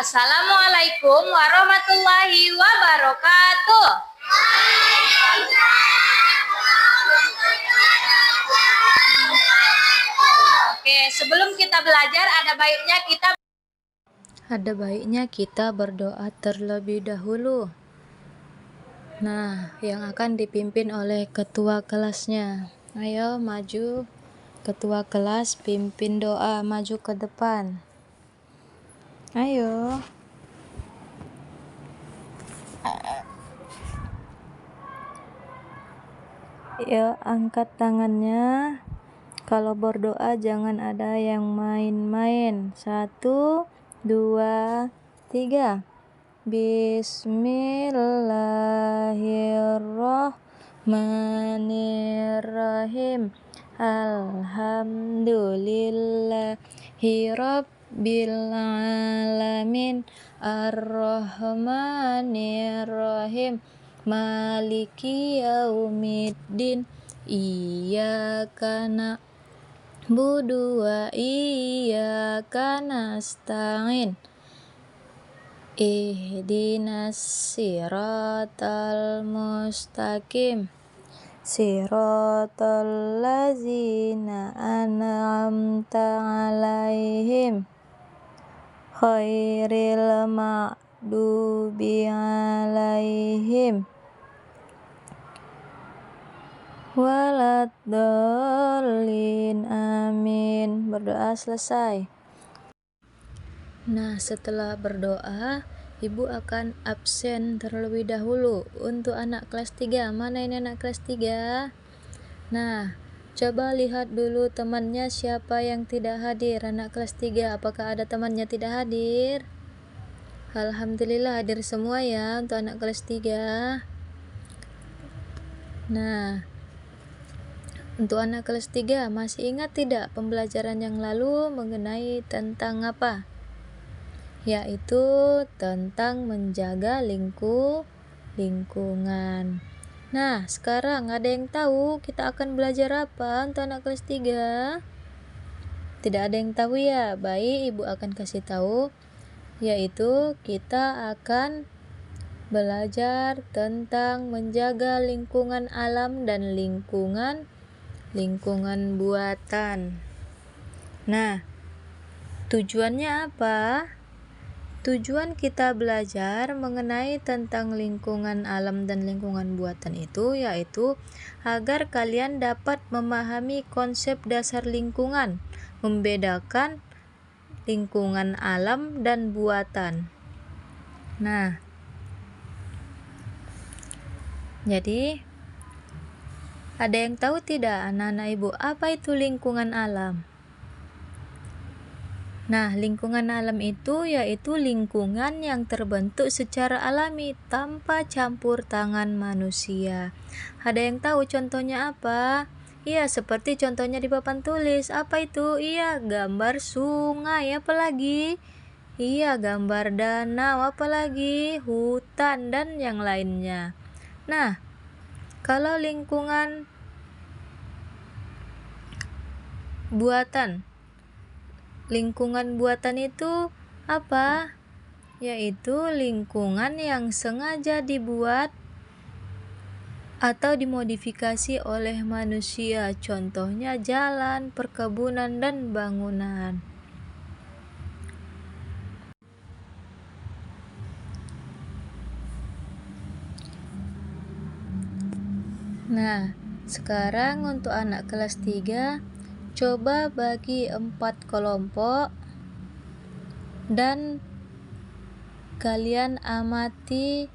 Assalamualaikum warahmatullahi wabarakatuh. Oke, sebelum kita belajar ada baiknya kita berdoa terlebih dahulu. Nah, yang akan dipimpin oleh ketua kelasnya. Ayo maju, ketua kelas pimpin doa, maju ke depan. Ayo. Ya, angkat tangannya. Kalau berdoa jangan ada yang main-main. 1, 2, 3. Bismillahirrahmanirrahim. Alhamdulillahi rabbil alamin. Ar-Rahmanir-Rahim. Maliki yaumiddin. Iyyaka na'budu wa iyyaka nasta'in. Ihdinas siratal mustaqim. Siratal ladzina an'amta 'alaihim khairil maghdubi 'alaihim waladdallin. Amin. Berdoa selesai. Nah, setelah berdoa, Ibu akan absen terlebih dahulu. Untuk anak kelas 3, mana ini anak kelas 3? Nah, coba lihat dulu temannya siapa yang tidak hadir. Anak kelas 3, apakah ada temannya tidak hadir? Alhamdulillah hadir semua ya untuk anak kelas 3. Nah, untuk anak kelas 3, masih ingat tidak pembelajaran yang lalu mengenai tentang apa? Yaitu tentang menjaga lingkungan. Nah, sekarang ada yang tahu kita akan belajar apa untuk anak kelas 3? Tidak ada yang tahu ya? Baik, Ibu akan kasih tahu. Yaitu kita akan belajar tentang menjaga lingkungan alam dan lingkungan buatan. Nah, tujuannya apa? Tujuan kita belajar mengenai tentang lingkungan alam dan lingkungan buatan itu yaitu agar kalian dapat memahami konsep dasar lingkungan, membedakan lingkungan alam dan buatan. Nah, jadi ada yang tahu tidak anak-anak Ibu apa itu lingkungan alam? Nah, lingkungan alam itu yaitu lingkungan yang terbentuk secara alami tanpa campur tangan manusia. Ada yang tahu contohnya apa? Iya, seperti contohnya di papan tulis. Apa itu? Iya, gambar sungai, apalagi? Iya, gambar danau, apalagi? Hutan dan yang lainnya. Nah, kalau lingkungan buatan itu apa? Yaitu lingkungan yang sengaja dibuat atau dimodifikasi oleh manusia. Contohnya jalan, perkebunan, dan bangunan. Nah, sekarang untuk anak kelas 3, coba bagi 4 kelompok dan kalian amati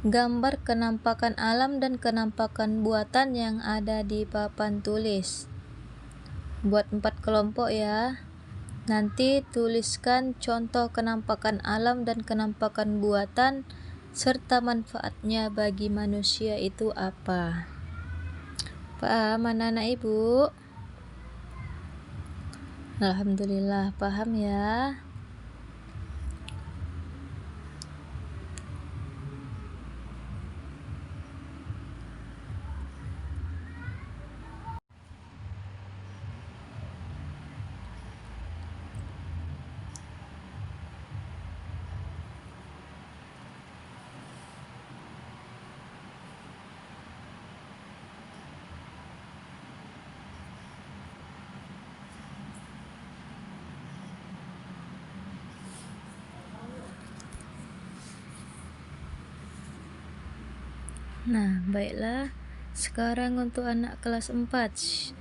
gambar kenampakan alam dan kenampakan buatan yang ada di papan tulis. Buat 4 kelompok ya. Nanti tuliskan contoh kenampakan alam dan kenampakan buatan serta manfaatnya bagi manusia itu apa. Paham anak-anak Ibu? Alhamdulillah paham ya. Nah, baiklah. Sekarang untuk anak kelas 4.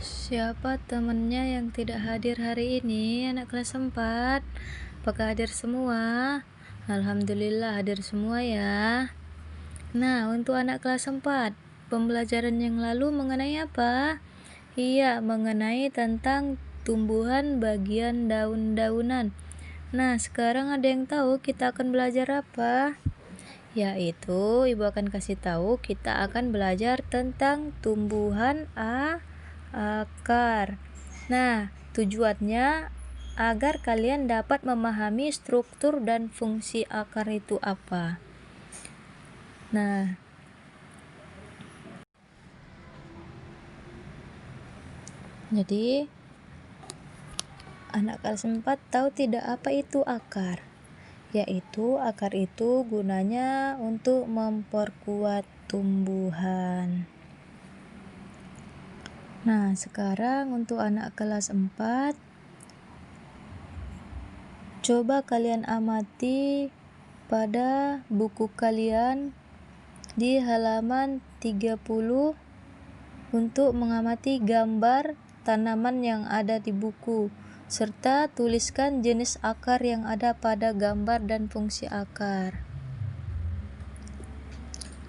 Siapa temannya yang tidak hadir hari ini? Anak kelas 4. Apakah hadir semua? Alhamdulillah hadir semua ya. Nah, untuk anak kelas 4, pembelajaran yang lalu mengenai apa? Iya, mengenai tentang tumbuhan bagian daun-daunan. Nah, sekarang ada yang tahu kita akan belajar apa? Yaitu, Ibu akan kasih tahu kita akan belajar tentang tumbuhan akar. Nah, tujuannya agar kalian dapat memahami struktur dan fungsi akar itu apa. Nah, jadi anak kelas 4 tahu tidak apa itu akar? Yaitu akar itu gunanya untuk memperkuat tumbuhan. Nah, sekarang untuk anak kelas 4, coba kalian amati pada buku kalian di halaman 30 untuk mengamati gambar tanaman yang ada di buku, serta tuliskan jenis akar yang ada pada gambar dan fungsi akar.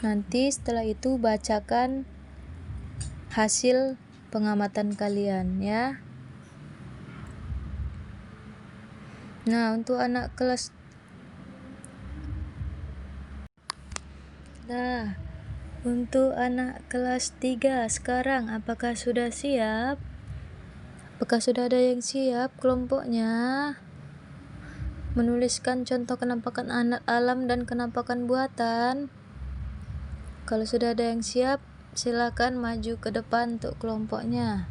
Nanti setelah itu bacakan hasil pengamatan kalian ya. Nah, untuk anak kelas 3 sekarang apakah sudah siap? Apakah sudah ada yang siap kelompoknya? Menuliskan contoh kenampakan alam dan kenampakan buatan. Kalau sudah ada yang siap, silakan maju ke depan untuk kelompoknya.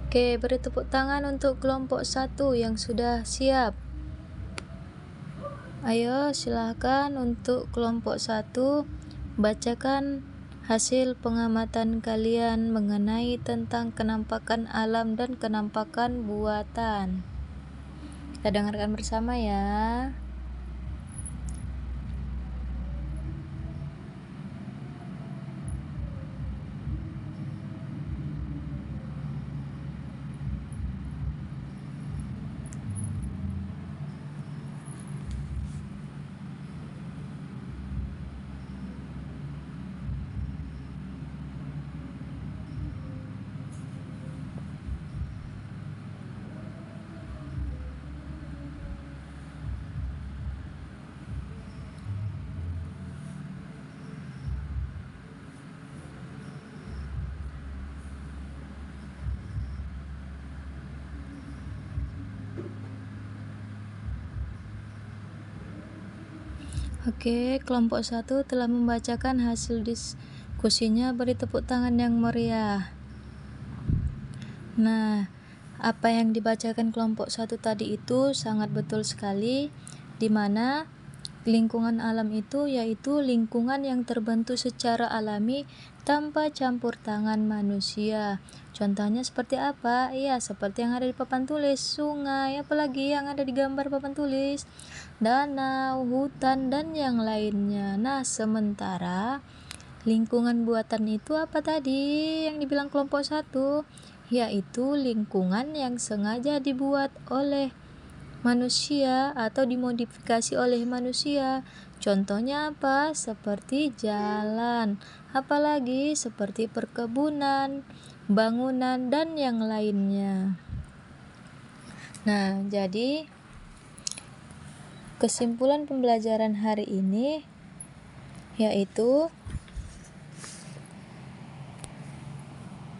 Oke, beri tepuk tangan untuk kelompok 1 yang sudah siap. Ayo, silakan untuk kelompok 1 bacakan hasil pengamatan kalian mengenai tentang kenampakan alam dan kenampakan buatan. Kita dengarkan bersama ya. Oke, kelompok 1 telah membacakan hasil diskusinya. Beri tepuk tangan yang meriah. Nah, apa yang dibacakan kelompok 1 tadi itu sangat betul sekali, di mana lingkungan alam itu yaitu lingkungan yang terbentuk secara alami tanpa campur tangan manusia. Contohnya seperti apa? Iya, seperti yang ada di papan tulis, sungai, apalagi yang ada di gambar papan tulis, danau, hutan, dan yang lainnya. Nah, sementara lingkungan buatan itu apa tadi yang dibilang kelompok 1? Yaitu lingkungan yang sengaja dibuat oleh manusia atau dimodifikasi oleh manusia. Contohnya apa? Seperti jalan, apalagi seperti perkebunan, bangunan, dan yang lainnya. Nah, jadi kesimpulan pembelajaran hari ini yaitu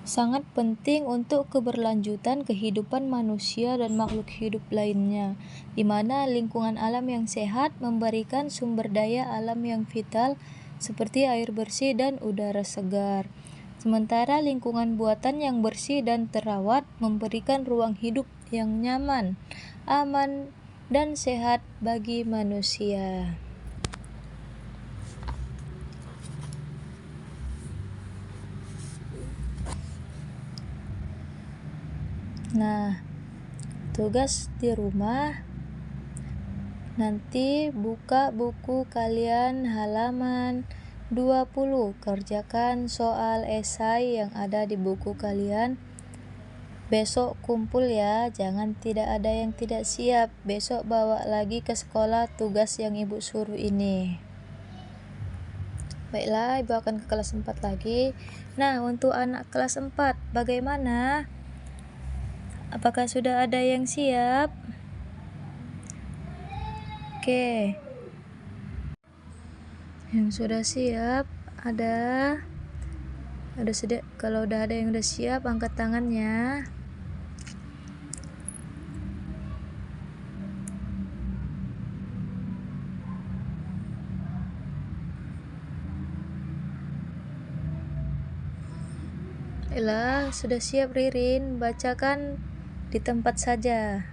sangat penting untuk keberlanjutan kehidupan manusia dan makhluk hidup lainnya, di mana lingkungan alam yang sehat memberikan sumber daya alam yang vital seperti air bersih dan udara segar. Sementara lingkungan buatan yang bersih dan terawat memberikan ruang hidup yang nyaman, aman, dan sehat bagi manusia. Nah, tugas di rumah Nanti buka buku kalian halaman 20. Kerjakan soal esai yang ada di buku kalian. Besok kumpul ya, jangan tidak ada yang tidak siap. Besok bawa lagi ke sekolah tugas yang ibu suruh ini. Baiklah, ibu akan ke kelas 4 lagi. Nah, untuk anak kelas 4, bagaimana? Apakah sudah ada yang siap? Oke. Yang sudah siap ada kalau udah ada yang udah siap, angkat tangannya. Baiklah, sudah siap Ririn, bacakan di tempat saja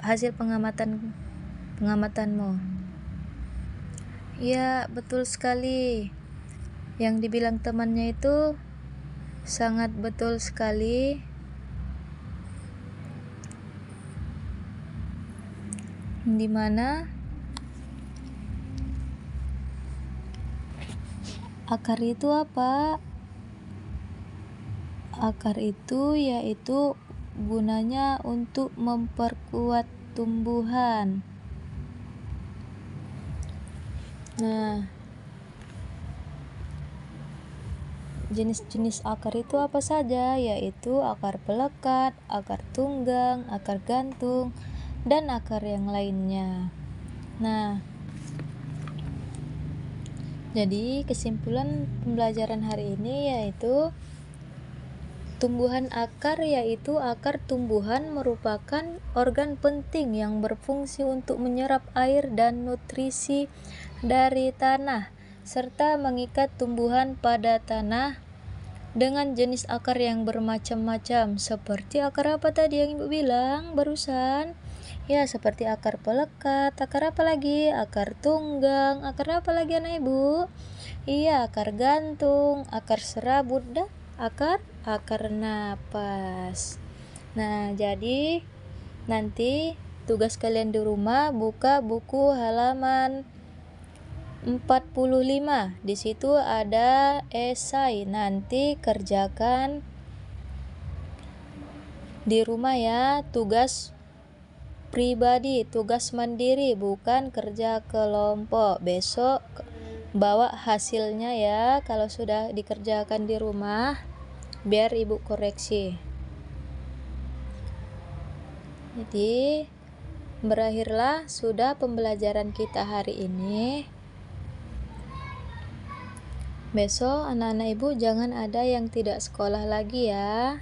hasil pengamatanmu. Ya, betul sekali. Yang dibilang temannya itu sangat betul sekali. Dimana akar itu apa? Akar itu yaitu gunanya untuk memperkuat tumbuhan. Nah, jenis-jenis akar itu apa saja? Yaitu akar pelekat, akar tunggang, akar gantung, dan akar yang lainnya. Nah, jadi kesimpulan pembelajaran hari ini yaitu tumbuhan akar, yaitu akar tumbuhan merupakan organ penting yang berfungsi untuk menyerap air dan nutrisi dari tanah serta mengikat tumbuhan pada tanah dengan jenis akar yang bermacam-macam. Seperti akar apa tadi yang ibu bilang barusan? Ya, seperti akar pelekat, akar apa lagi? Akar tunggang, akar apa lagi anak ibu? Iya, akar gantung, akar serabut, dan akar napas. Nah, jadi nanti tugas kalian di rumah buka buku halaman 45. Di situ ada esai. Nanti kerjakan di rumah ya, tugas pribadi, tugas mandiri, bukan kerja kelompok. Besok bawa hasilnya ya kalau sudah dikerjakan di rumah, biar ibu koreksi. Jadi berakhirlah sudah pembelajaran kita hari ini. Besok anak-anak ibu jangan ada yang tidak sekolah lagi ya.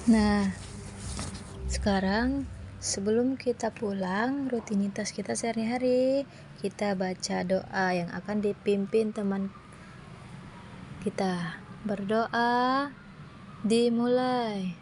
Nah, sekarang sebelum kita pulang, rutinitas kita sehari-hari, kita baca doa yang akan dipimpin teman kita. Berdoa dimulai.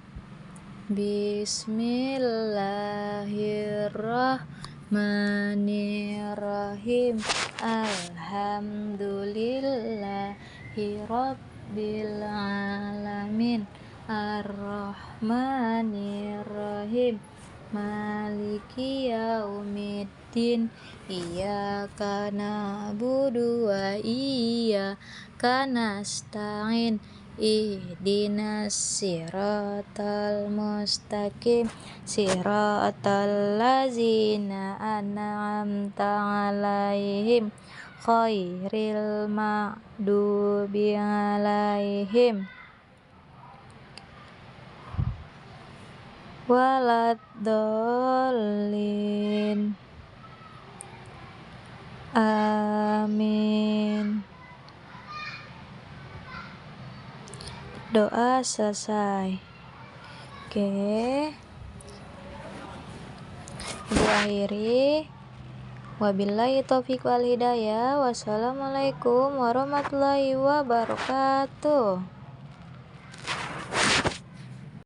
Bismillahirrahmanirrahim. Alhamdulillahirabbil alamin. Ar-Rahmanir-Rahim. Maliki yaumiddin. Iyyaka na'budu wa iyyaka nasta'in. Ihdinas siratal mustaqim siratal ladzina an'amta 'alaihim khairil maghdubi 'alaihim waladdallin. Amin. Doa selesai. Oke, Ibu akhiri. Wabillahi taufiq wal hidayah. Wassalamualaikum warahmatullahi wabarakatuh.